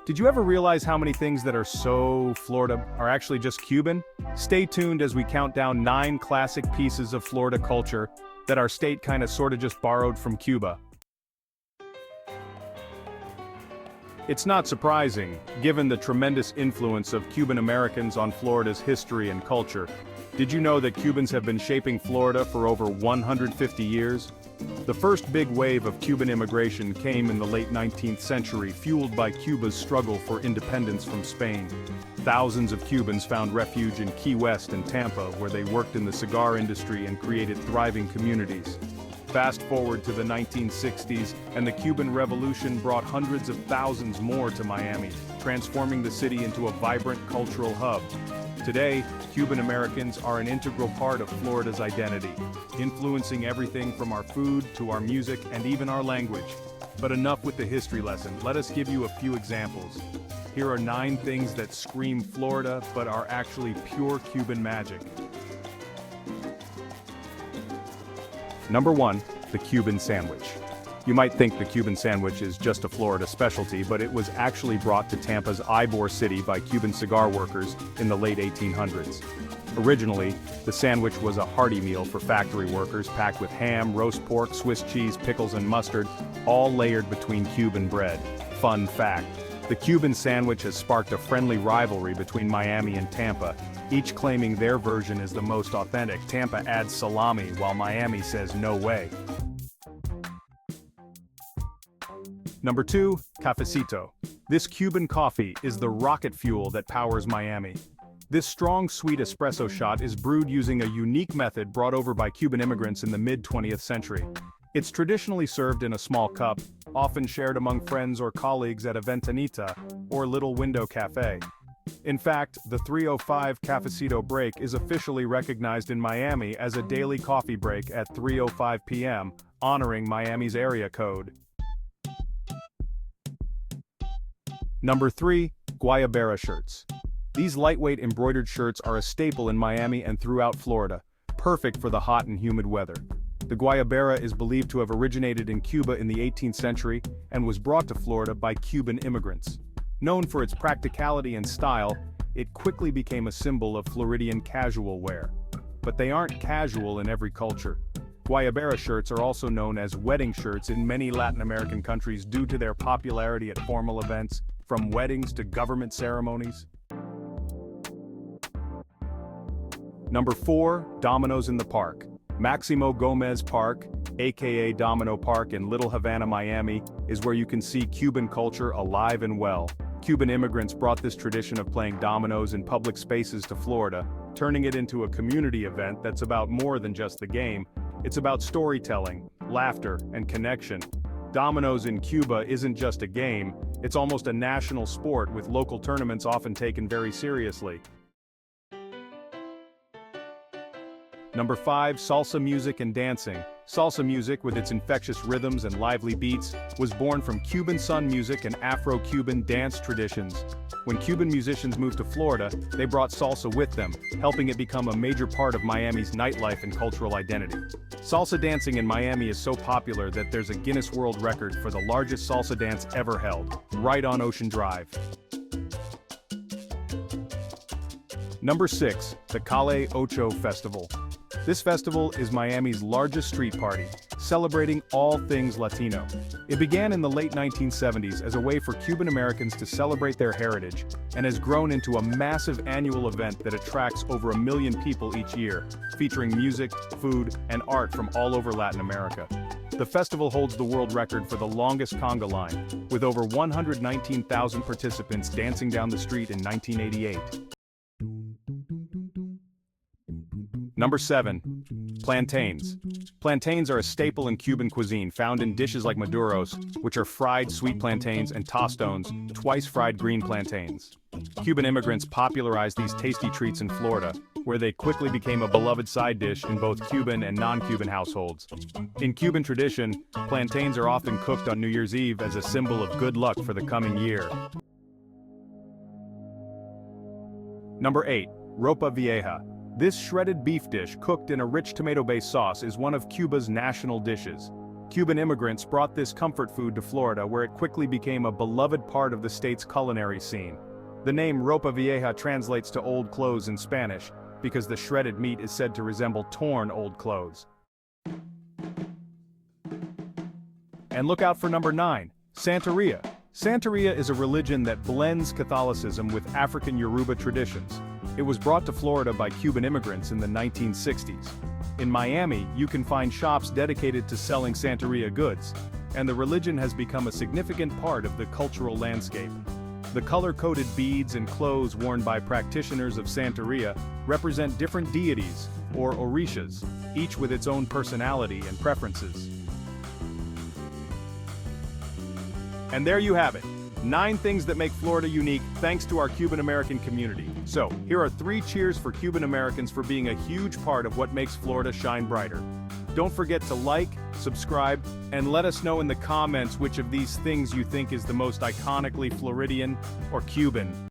Did you ever realize how many things that are so Florida are actually just Cuban? Stay tuned as we count down 9 classic pieces of Florida culture that our state kinda sorta just borrowed from Cuba. It's not surprising, given the tremendous influence of Cuban Americans on Florida's history and culture. Did you know that Cubans have been shaping Florida for over 150 years? The first big wave of Cuban immigration came in the late 19th century, fueled by Cuba's struggle for independence from Spain. Thousands of Cubans found refuge in Key West and Tampa, where they worked in the cigar industry and created thriving communities. Fast forward to the 1960s, and the Cuban Revolution brought hundreds of thousands more to Miami, transforming the city into a vibrant cultural hub. Today, Cuban Americans are an integral part of Florida's identity, influencing everything from our food to our music and even our language. But enough with the history lesson, let us give you a few examples. Here are 9 things that scream Florida but are actually pure Cuban magic. Number 1, the Cuban Sandwich. You might think the Cuban sandwich is just a Florida specialty, but it was actually brought to Tampa's Ybor City by Cuban cigar workers in the late 1800s. Originally, the sandwich was a hearty meal for factory workers, packed with ham, roast pork, Swiss cheese, pickles and mustard, all layered between Cuban bread. Fun fact: the Cuban sandwich has sparked a friendly rivalry between Miami and Tampa, each claiming their version is the most authentic. Tampa adds salami, while Miami says no way. Number 2, Cafecito. This Cuban coffee is the rocket fuel that powers Miami. This strong, sweet espresso shot is brewed using a unique method brought over by Cuban immigrants in the mid-20th century. It's traditionally served in a small cup, often shared among friends or colleagues at a ventanita or little window cafe. In fact, the 3:05 Cafecito break is officially recognized in Miami as a daily coffee break at 3:05 p.m., honoring Miami's area code. Number 3, Guayabera Shirts. These lightweight embroidered shirts are a staple in Miami and throughout Florida, perfect for the hot and humid weather. The Guayabera is believed to have originated in Cuba in the 18th century and was brought to Florida by Cuban immigrants. Known for its practicality and style, it quickly became a symbol of Floridian casual wear. But they aren't casual in every culture. Guayabera shirts are also known as wedding shirts in many Latin American countries due to their popularity at formal events, from weddings to government ceremonies. Number 4, Dominoes in the Park. Maximo Gomez Park, aka Domino Park in Little Havana, Miami, is where you can see Cuban culture alive and well. Cuban immigrants brought this tradition of playing dominoes in public spaces to Florida, turning it into a community event that's about more than just the game. It's about storytelling, laughter, and connection. Dominoes in Cuba isn't just a game, it's almost a national sport, with local tournaments often taken very seriously. Number 5, Salsa music and dancing. Salsa music, with its infectious rhythms and lively beats, was born from Cuban sun music and Afro-Cuban dance traditions. When Cuban musicians moved to Florida, they brought salsa with them, helping it become a major part of Miami's nightlife and cultural identity. Salsa dancing in Miami is so popular that there's a Guinness World Record for the largest salsa dance ever held, right on Ocean Drive. Number 6, the Calle Ocho Festival. This festival is Miami's largest street party, celebrating all things Latino. It began in the late 1970s as a way for Cuban Americans to celebrate their heritage, and has grown into a massive annual event that attracts over 1 million people each year, featuring music, food, and art from all over Latin America. The festival holds the world record for the longest conga line, with over 119,000 participants dancing down the street in 1988. Number 7, Plantains. Plantains are a staple in Cuban cuisine, found in dishes like maduros, which are fried sweet plantains, and tostones, twice-fried green plantains. Cuban immigrants popularized these tasty treats in Florida, where they quickly became a beloved side dish in both Cuban and non-Cuban households. In Cuban tradition, plantains are often cooked on New Year's Eve as a symbol of good luck for the coming year. Number 8, Ropa Vieja. This shredded beef dish cooked in a rich tomato-based sauce is one of Cuba's national dishes. Cuban immigrants brought this comfort food to Florida, where it quickly became a beloved part of the state's culinary scene. The name Ropa Vieja translates to old clothes in Spanish, because the shredded meat is said to resemble torn old clothes. And look out for number 9, Santería. Santería is a religion that blends Catholicism with African Yoruba traditions. It was brought to Florida by Cuban immigrants in the 1960s. In Miami, you can find shops dedicated to selling Santería goods, and the religion has become a significant part of the cultural landscape. The color-coded beads and clothes worn by practitioners of Santería represent different deities, or orishas, each with its own personality and preferences. And there you have it, 9 things that make Florida unique thanks to our Cuban American community. So, here are 3 cheers for Cuban Americans for being a huge part of what makes Florida shine brighter. Don't forget to like, subscribe, and let us know in the comments which of these things you think is the most iconically Floridian or Cuban.